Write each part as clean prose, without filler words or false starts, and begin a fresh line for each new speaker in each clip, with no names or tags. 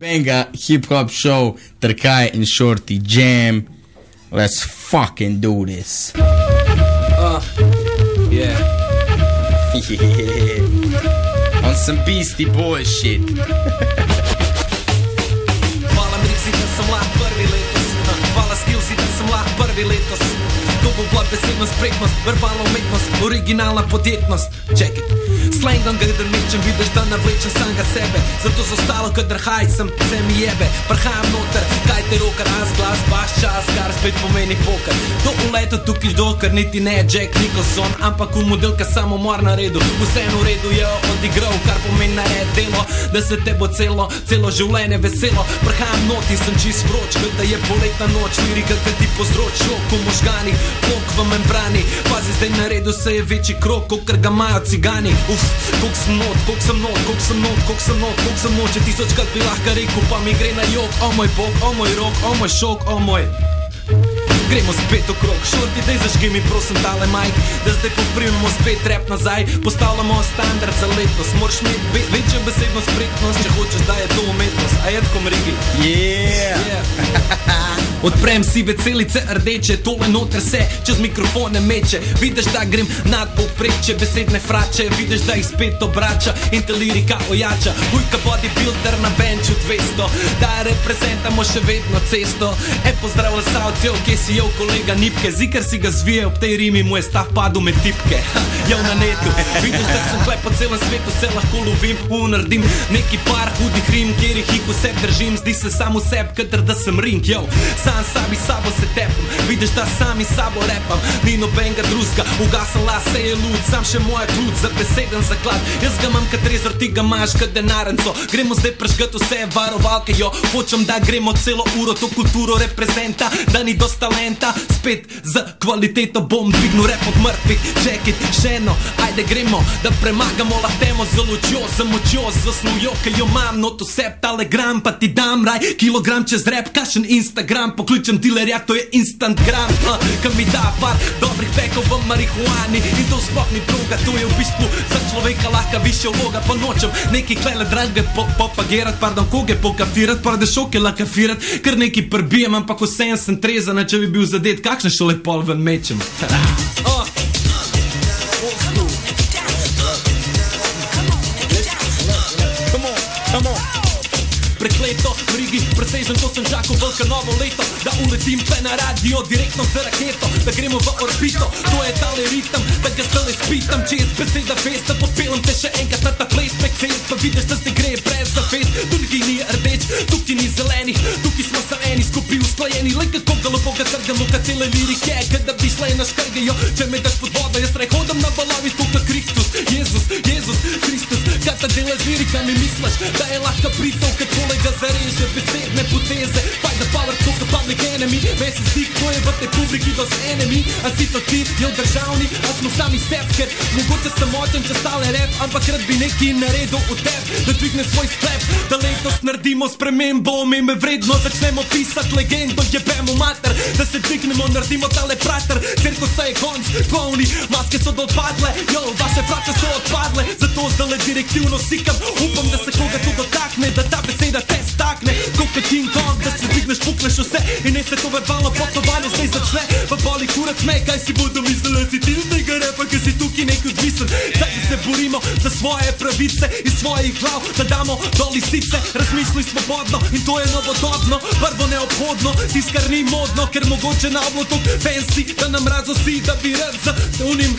Benga hip hop show Trkaj and Shorty jam. Let's fucking do this.
Yeah.
Yeah. On some beastie bullshit.
Hvala Mriksi, da sem lahko prvi letos. Hvala Skillsi, da sem lahko prvi letos. To bo bila besednost, spretnost, verbalna umetnost, originalna podjetnost. Check it. Slangom ga drmečem, vidiš da navlečem samega sebe. Zato z ostalo, kadar hajcem, se mi jebe. Prhajam noter, kaj te roker, glas, baš čas, kar spet pomeni poker. To uleto tukaj dokar, niti ne Jack Nicholson, ampak v modelka samomor na redu. Vseeno v redu je odigral, kar pomeni nared delo, da se te bo celo življenje veselo. Prhajam not in sem čist vroč, kot da je poletna noč, lirika, kad ti povzroč šok v možganih, blok v membrani. Pazi, zdaj na redu se je večji krok, kokr ga imajo cigani. Kolik sem not, če tisočkrat bi lahko rekel, pa mi gre na jok. O moj bog, o moj rok, o moj šok, o moj. Gremo spet okrog, Shorty, daj zažgi mi prosim tale mic, da zdaj poprimemo spet rap nazaj. Postavljamo standard za letos, moraš mi večjo besedno spretnost, če hočeš da je to umetnost. A je tako Mrigi?
Yeah.
Odprem sive celice rdeče, tole noter se čez mikrofone meče. Vidiš da grem nad povprečje, besedne frače, vidiš da jih spet obrača in te lirika ojača. Ujka bodybuilder na benču 200, da reprezentamo še vedno cesto. Pozdrav lesavcev, kje si jo kolega Nipke, zikar si ga zvije ob tej rimi, mu je stav padel med tipke. Jo na netu, vidiš da sem tle po celem svetu, se lahko lovim, naredim neki par hudih rim, kjer jih vseb držim, zdi se sam v seb, kadar da sem ring, jo. Sam sami sabo se tepam, vidiš da sami sabo repam, ni nobenga druzga, ugasam las, se je lud, sam še moja klud, za beseden zaklad, jaz ga imam kad trezor, ti ga imaš kad denarenco, gremo zdaj prežgat vse varovalke, jo, hočem da gremo celo uro, to kulturo reprezenta, da ni dost talenta, spet za kvaliteto bom dvignul rap od mrtvih, check it, še eno, ajde gremo, da premagamo lahtemo z lučjo, z močjo, z snovjo, ki jo imam, not vseb telegram, pa ti dam raj, kilogram čez rap, kašen Instagram, pokličem dealerja, to je instantgram, ki mi da par dobrih pekov v marihuani in to sploh ni droga, to je v bistvu za človeka lahka višja vloga, pa nočem neki klele drage popagirat, pardon, koge pokafirat, parade šoke lakafirat, ker neki prbijem, ampak vsem sem trezana, če bi bil zadet, kakšne šole pol ven mečem. Prekleto, Mrigi, presežen, to sem čakal velika novo leto, da uletim tle na radio, direktno z raketo, da gremo v orbito, to je tale ritem, da ga zdaj spitam, čez beseda vesta, popelem te še enkrat na ta playback face, pa vidiš, da zdaj gre brez zavest, tukaj ni rdeč, tukaj ni zelenih, tukaj smo sa eni skupaj usklajeni, le kako ga lepo ga trgamo, katele lirike, kada bi šle na škrgejo, če me daš pod vodo, jaz rej hodam na valovih, kuka Kristus, Jezus, Kristus, kata dela z lirikami misliš, da je lahka pritov, kad kolega zareže besedne poteze, fight the power, kuka public enemy, mesec stik, to je v tej publiki dos enemy, a si to ti, jo državni, a smo sami seb, ker mogoče sem močen, če stale rap, ampak rad bi neki naredil v teb, da dvigne svoj sklep, da letos naredimo spremembo, omembe vredno, začnemo pisat legendo, jebemo mater, da se dvignemo, naredimo tale prater, cirkusa je konc, kloni, maske so dol padle, jo, vaše frače so odpadle, zato zdale direktivno sikam, upam, da se koga to dotakne, da ta beseda te stakne, koka King Kong, da se dvigneš, pukneš vse in ne se to verbalno potovanje zdaj začne, pa boli kurac me, kaj si bodo mislili, si ti z tega repa, ker si tukaj nek odvisen, zdaj se borimo za svoje pravice iz svojih glav, da damo do lisice, razmisli svobodno in to je novodobno, prvo neobhodno, tiskar ni modno, ker mogoče na oblotok fancy, da nam razosi, da bi rad za unim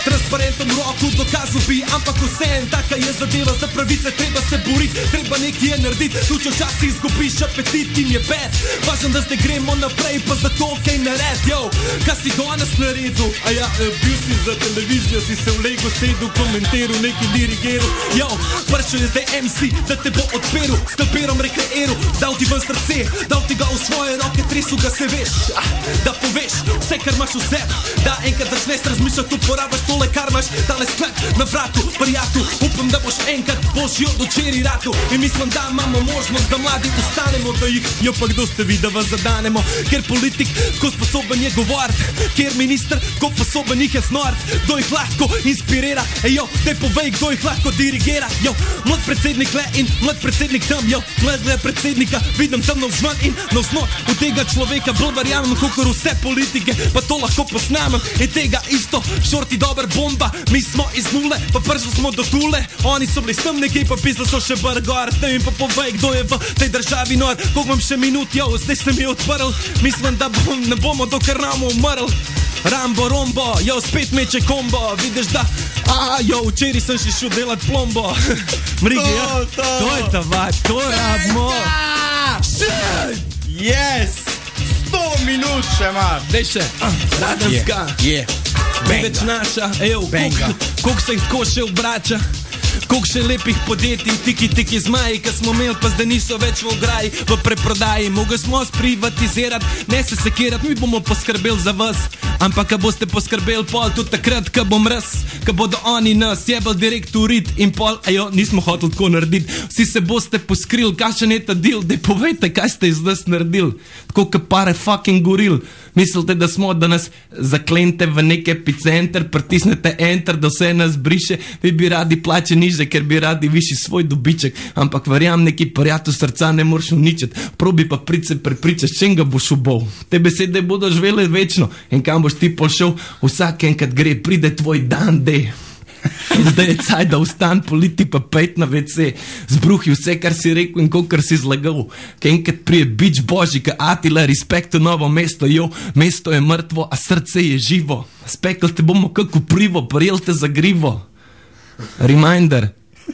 transparentom roku dokazal bi, ampak vsem taka je zadeva, za pravice treba se borit, treba nekaj je naredit, tu če včasih izgubiš apetit in je bed, važno da zdaj gremo naprej, pa za to kaj nared, jo, kaj si danes naredil, a ja, bil si za televizijo, si se v Lego sedel, komentiral, nekaj dirigiral, jo, prišel je zdaj MC, da te bo odperil, s kalperom rekreiral, dal ti ven srce, dal ti ga v svoje roke, tresu ga se veš, da poveš vse, kar imaš v sebi, da enkrat začneš razmišljati, uporabaš to tole kar imaš, tale sklep na vratu, prijatu, upam, da boš enkrat božjo dočeri ratu. In mislim, da imamo možnost, da mladi ustanemo, da jih, jo pa kdo ste vi, da vas zadanemo. Ker politik tako sposoben je govorit, ker minister tako sposoben jih je snort, kdo jih lahko inspirira, ejo, te povej, kdo jih lahko dirigira, jo, mlad predsednik le in mlad predsednik tam, jo, mlad predsednika vidim tam navzven in navznot, v tega človeka bolj verjamem, kakor vse politike, pa to lahko posnamem in tega isto, šorti dober bomba, mi smo iz nule, pa prišli smo do tule, oni so bili s tam nekaj, pa pisali so še bargar, s tem pa povej, kdo je v tej državi nor, koliko imam še minut, jo, zdaj se mi je odprl, mislim, da ne bomo dokar namo umrl. Rambo, rombo, jo, spet meče kombo, vidiš da, jo, včeraj sem še šel delat plombo. Mrigi, ja, to je ta vibe, to rabimo.
Yes, 100 minut še imaš.
Dej še, radenska, več naša, ejo, koliko se jih tako še obrača. Koliko še lepih podjetij, tiki zmaji, ki smo imeli, pa zdaj niso več v ograji, v preprodaji. Mogli smo sprivatizirati, ne se sekirati, mi bomo poskrbeli za vas. Ampak, ka boste poskrbeli pol tudi takrat, ka bom raz, ka bodo oni nas jebel direkt urit in pol, ajo, nismo hoteli tako narediti. Vsi se boste poskrili, kakšen je ta deal, dej povejte, kaj ste iz nas naredili. Tako ka pare fucking goril. Mislite, da smo, da nas zaklente v nek epicenter, pritisnete enter, da vse nas briše, vi bi radi plače niže, ker bi radi višji svoj dobiček, ampak verjam, neki prijatelj srca ne moreš uničiti, probi pa prid se prepričaš, čem ga boš ubol. Te besede bodo živele večno in kam boš ti pošel, vsak enkrat gre, pride tvoj dan, dej. Zdaj je caj, da vstan politi pa pejt na WC, zbruhi vse, kar si rekel in kolikor si zlagal. Kaj enkrat prije bič božji, ka Atila, respekt v Novo mesto, jo, mesto je mrtvo, a srce je živo. Spekl te bomo kako privo, prijel te za grivo. Reminder,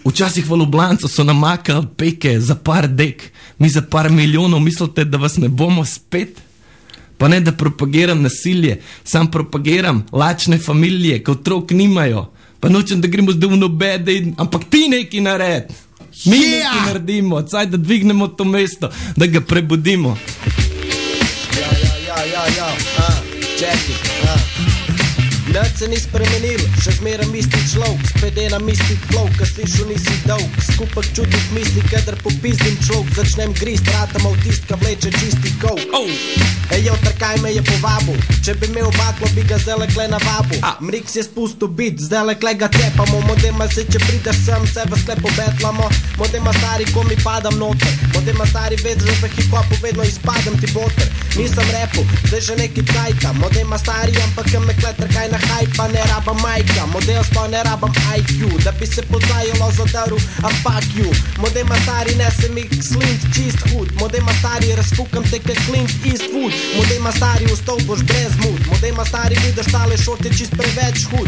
včasih v Ljubljancu so namakali peke za par dek, mi za par milijonov, mislite, da vas ne bomo spet? Pa ne, da propagiram nasilje, sam propagiram lačne familije, ko otrok nimajo. Pa nočem, da gremo zdaj v nobede, ampak ti neki nared. Mi neki naredimo, caj, da dvignemo to mesto, da ga prebudimo.
Nič se ni spremenil, še zmeraj isti človek, spet enam isti flow, ka slišu nisi dolg, skupaj čutim misli, kadar popizdim človek, začnem grist, ratam avtist, ka vleče čisti kov. Ejo, trkaj me je povabil, če bi imel baklo, bi ga zdaj lekle navabil. Mriks je spustil bit, zdaj lekle ga cepamo, modema se, če prideš sem, se v sklepo betlamo, modema stari, ko mi padam noter, modema stari, veš, že v hip-hopu vedno izpadam ti boter, nisem repu, zdaj že neki cajta, modema stari, ampak me kle trkaj na hajpa, ne rabam majka, model sto ne rabam IQ, da bi se podzajalo zadaril, a fuck you, modema stari, nese mi slint, čist hud, modema stari, razfukam te ka Clint Eastwood, modema stari, vstal boš brez mud, modema stari, vidiš tale šorte čist preveč hud,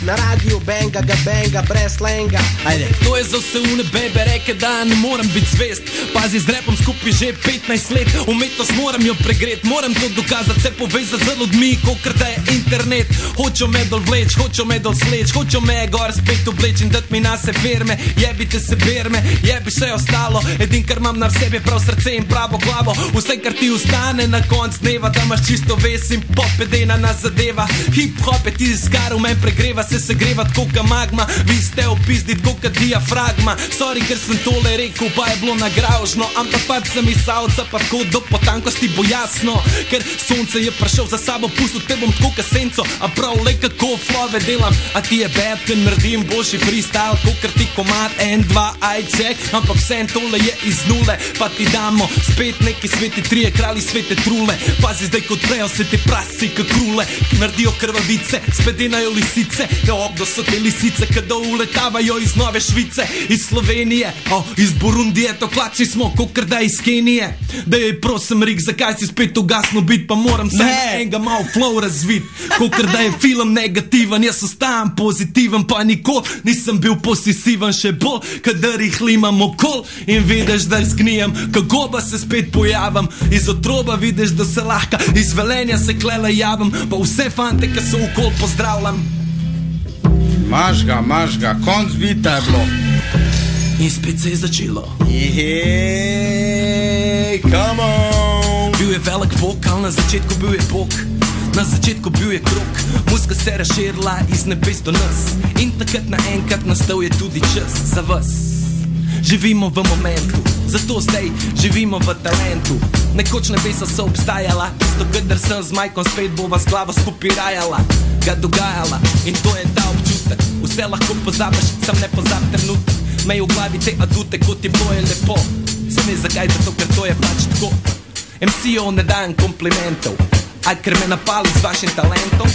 na radiju benga ga benga, brez slenga.
Ajde, to je za vse une bebe, reke da ne moram biti zvest, pazi z repom skupaj že 15 let, umetnost moram jo pregret, moram to dokazati, se povezati z ljudmi, kokr da je internet. Hočo me dol vleč, hočo me dol sleč, hočo me gor spet obleč in dat mi na se firme, jebite se berme, jebi vse ostalo, edin kar imam na sebi prav srce in pravo glavo, vse kar ti ustane na konc dneva, da imaš čisto ves in pop edena nas zadeva, hip-hop je ti skar v men pregreva, se segreva tako ka magma, vi ste opizdit tako ka diafragma, sorry, ker sem tole rekel, pa je bilo nagražno, ampak pač sem iz savca, pa tako do potankosti bo jasno, ker sonce je prišel za sabo, pustil te bom tako ka senco, a prav le kako flove delam, a ti je bad, ker naredim boljši freestyle, kokr ti komad, 1, 2, aj check, ampak vse tole je iz nule, pa ti damo spet neki sveti trije kralji svete trule, pazi zdaj kot prejo se te prasci ka krule, ki naredijo krvavice, spet denajo lisice, kdo so te lisice, kada uletavajo iz Nove Švice, iz Slovenije, iz Burundije, to klači smo, kokr da iz Kenije, da je prosim Rik, zakaj si spet ugasno bit, pa moram se enega mal flow razvit, kokr da je film negativen, jaz ostajam pozitiven, pa nikoli nisem bil posesiven, še bolj, kadar jih limam okol in vidiš, da zgnijem, kako pa se spet pojavim, iz otroba vidiš, da se lahko, iz Velenja se klele javim, pa vse fante, ki so okol pozdravljam.
Maš ga, konc bita je bilo.
In spet se je začelo.
Come on.
Bil je velik vokal, na začetku bil je bok, Na začetku bil je krog, muzika se razširila iz nebes do nas. In takrat naenkrat nastal je tudi čas za vas. Živimo v momentu, zato zdaj živimo v talentu. Nekoč nebesa so obstajala, isto kadar sem z majkom spet bova z glavo skupaj rajala, ga dogajala. In to je ta občutek, vse lahko pozabiš, sam ne pozab trenutek. Mej v glavi te adute, kot ti boje lepo. Se veš zakaj, zato ker to je pač tako. MC-ov ne dajem komplimentov, a ker me napali z vašim talentom.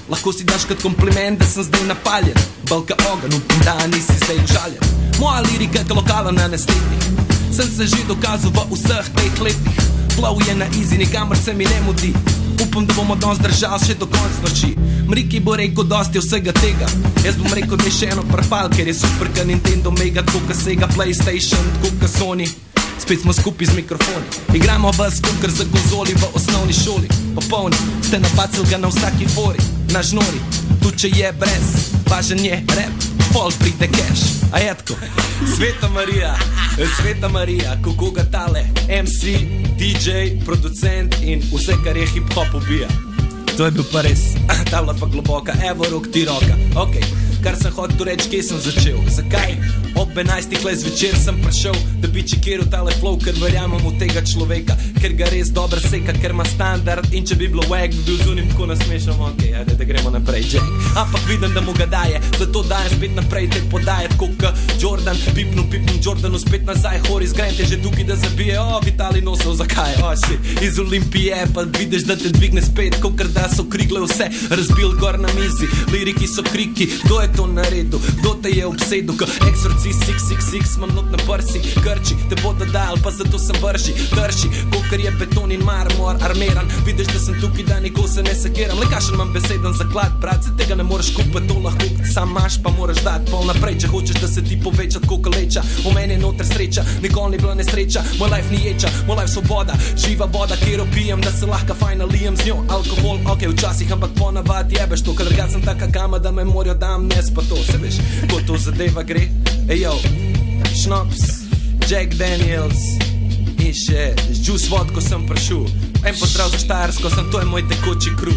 Lahko si daš kot kompliment, da sem zdaj napaljen. Balka ogen, upam da nisi zdaj užaljen. Moja lirika je lokalna anestetik, sem se že dokazal v vseh teh letih. Flow je na easy, nikamor se mi ne mudi. Upam, da bomo danes držali še do konc noči. Mriki bo rekel dosti vsega tega, jaz bom rekel, da je še eno prfal, ker je super, ka Nintendo Mega, tako ka Sega PlayStation, tako ka Sony. Spet smo skupaj z mikrofoni, igramo vas kukar za konzoli v osnovni šoli. Popolni, ste napacili ga na vsaki fori, naš nori, tu če je brez, važen je rap, pol pride cash. A je tako? Sveta Marija, kako ga tale MC, DJ, producent in vse, kar je hip-hop ubija. To je bil pa res, ta bila pa globoka, evo rok ti roka. Ok, kar sem hotel reči, kje sem začel. Zakaj? Ob 11 le zvečer sem prišel, da bi čekiral tale flow, ker verjamem v tega človeka, ker ga res dobro seka, ker ima standard. In če bi bilo wack, bi bil zunim tako nasmešam. Ok, ajde, da gremo naprej, Jack. Ampak vidim, da mu ga daje, zato dajem spet naprej te podaje, tako ka Jordan. Pipnum Jordanu spet nazaj, Horace Grant je že tukaj, da zabije. O, Vitali nosel, zakaj? O, shit, iz Olimpije, pa vidiš, da te dvigne spet, kokr da so krigle vse razbil gor na mizi. Liriki so kriki, kdo je to naredil, kdo te je obsedel, ka Exorcist 666, mam not na prsi, krči, te bodo dal, pa zato sem brži, drži, kokr je beton in marmor armeran. Vidiš, da sem tukaj, da nikoli se ne sekiram, le kašen imam beseden zaklad, brat, se tega ne moreš kupati, to lahko sam imaš, pa moraš dati pol naprej, če hočeš, da se ti poveča tako kaleča. V meni je noter sreča, nikoli ni bila nesreča, moj life ni ječa, moj life svoboda, živa voda, kjer opijem, da se lahko fajn lijem z njo, alkohol, ok, včasih, ampak ponavad jebeš to, kadar ga sem taka kama, da me morajo dam nes, pa to, se veš, ko to zadeva gre. Ejo, Šnops, Jack Daniels in še Juice vodko sem prišel. En pozdrav za Štajersko, sem to je moj tekoči kru.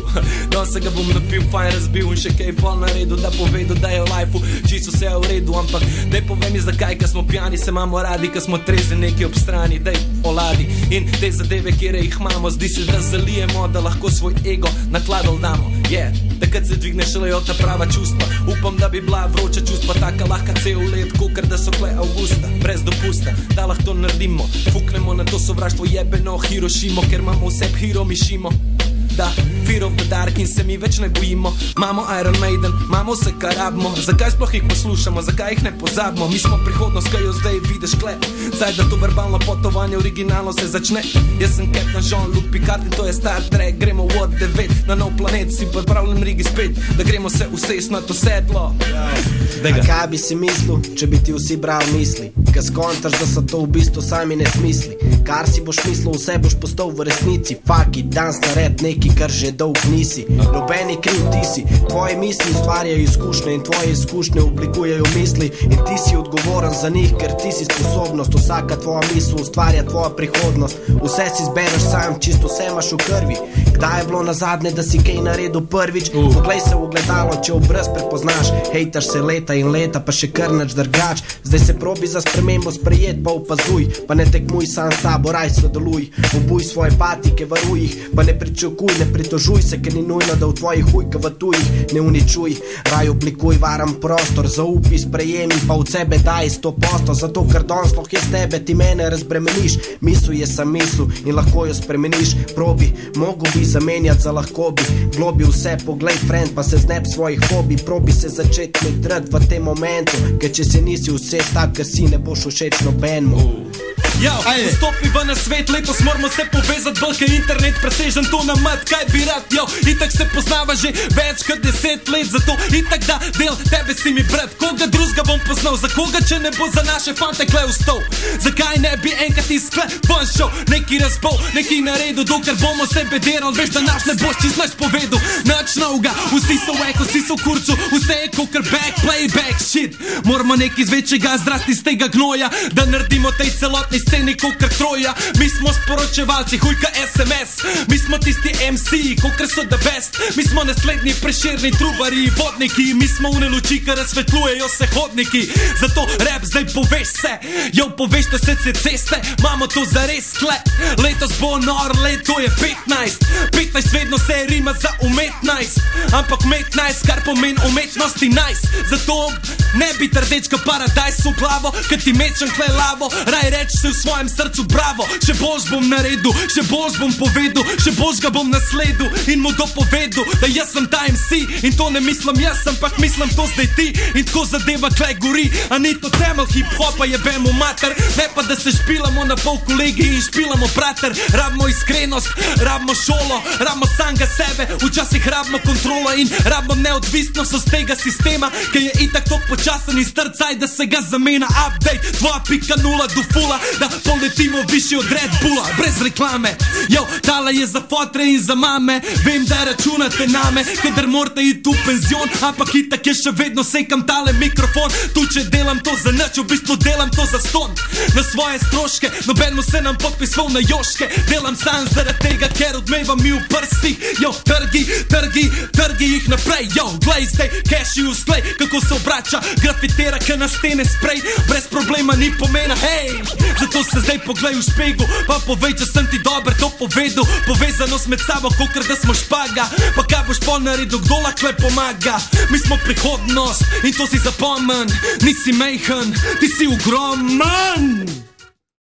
Danes se ga bom napil, fajn razbil in še kaj pol naredil, da povedal, da je v lifeu čisto vse v redu. Ampak daj povej mi zakaj, ka smo pjani, se imamo radi, ka smo trezi nekaj ob strani, daj oladi. In te zadeve, kjer jih imamo, zdi se, da zalijemo, da lahko svoj ego na tladol damo. Yeah, takrat se dvigne šelejo ta prava čustva. Upam, da bi bila vroča čustva taka lahka cel let, kokr da so kle avgusta, brez dopusta, da lahko to naredimo. Fuknemo na to sovraštvo jebeno Hirošimo, ker imamo vse hero mišimo. Da, Fear of the Dark in se mi več ne bojimo. Mamo Iron Maiden, mamo vse kar rabimo. Zakaj sploh jih poslušamo, zakaj jih ne pozabimo? Mi smo prihodnost, kaj jo zdaj vidiš kle. Zdaj da to verbalno potovanje originalno se začne. Jaz sem Captain Jean-Luc Picard in to je Star Trek. Gremo v od 9 na nov planet, si pripravljam Rigi spet, da gremo se usest na to sedlo.
A kaj bi si mislil, če bi ti vsi bral misli? Ka skontaš, da so to v bistvu sami nesmisli. Kar si boš mislil, vse boš postal v resnici. Fuck it, dan staret neki, kar že dolg nisi. Nobeni kriv ti si, tvoje misli ustvarjajo izkušnje in tvoje izkušnje oblikujejo misli. In ti si odgovoren za njih, ker ti si sposobnost. Vsaka tvoja misel ustvarja tvoja prihodnost. Vse si zbereš sam, čisto vse imaš v krvi. Kdaj je bilo nazadnje, da si kaj naredil prvič? Poglej se v ogledalo, če obraz prepoznaš. Hejtaš se leta in leta, pa še kar nič drgač. Zdaj se probi za spremembo sprejet, pa opazuj. Pa ne tekmuj sam sabo, raj sodeluj. Obuj svoje patike, varuj jih, pa ne pričakuj, ne pritožuj se, ker ni nujno, da v tvojih ujka v tujih ne uničuj. Raj oblikuj varam prostor, zaupi, sprejemi, pa od sebe daj 100%. Zato, ker danes lahko je s tebe, ti mene razbremeniš. Misel je sam misel in lahko jo spremeniš. Probi, mogo bi zamenjati za lahko bi. Globi vse, poglej friend, pa se zneb svojih hobi. Probi se začeti medret v tem momentu, ker če se nisi vse tak, ker si ne boš všeč nobenmu.
Yo, vstopi v naš svet, letos moramo se povezati, bolj kaj internet presežen to na mat, kaj bi rad, yo, itak se poznava že več kot 10 let, zato itak da del tebe si mi brat, koga drugega bom poznal, za koga če ne bo za naše fante kle vstal, zakaj ne bi enkrat iz kle ven šel, neki razbol, neki naredil, dokler bomo se bederal, veš da naš ne boš čist naš povedal, nač novga, vsi so eko, vsi so kurcu, vse je kokr back, playback, shit, moramo neki z večjega zrasti iz tega gnoja, da naredimo tej celot celotni sceni kokr troja. Mi smo sporočevalci, hujka SMS. Mi smo tisti MC, kokr so the best. Mi smo naslednji Prešerni trubari, vodniki. Mi smo une luči, kar razsvetljujejo se hodniki. Zato rap zdaj poveš se. Jo, poveš to se ceste. Mamo to zares tle. Letos bo nor, leto je 15. 15 vedno se rima za umetnajst. Ampak umetnajst, kar pomeni umetnosti nice. Zato ne bi trdečka paradajs v glavo, kad ti mečem kle lavo. Raj reč se v svojem srcu bravo. Še bož bom naredil, še bož bom povedal, še bož ga bom nasledil in mu dopovedal, da jaz sem ta MC. In to ne mislim jaz, ampak mislim to zdaj ti. In tako zadeva kle gori. A ni to temelj hip-hopa, jebemo mater. Ne pa da se špilamo na pol kolegi in špilamo prater. Rabimo iskrenost, rabimo šolo, rabimo samega sebe. Včasih rabimo kontrolo in rabimo neodvisnost od tega sistema, ki je itak tok počasen in strcaj, da se ga zamena. Update 2.0 do fula, da poletimo višji od Red Bulla. Brez reklame, jo, tala je za fotre in za mame. Vem, da računate name, kadar morate iti v penzion, ampak itak je še vedno sekam tale mikrofon. Tu če delam to za nič, v bistvu delam to za ston. Na svoje stroške, nobenmu se nam podpisval na joške. Delam sam zaradi tega, ker odmevam mi v prstih. Jo, trgi jih naprej. Jo, glej zdaj, cashew sklej, kako se obrača grafitera, ka na stene sprej. Brez problema ni pomena, hej. Zato se zdaj poglej v špegu, pa povej, če sem ti dober to povedal. Povezanost med sabo, kokr da smo špaga. Pa kaj boš pol naredil, kdo lahko pomaga. Mi smo prihodnost in to si zapomen. Nisi mejhen, ti si ogromen.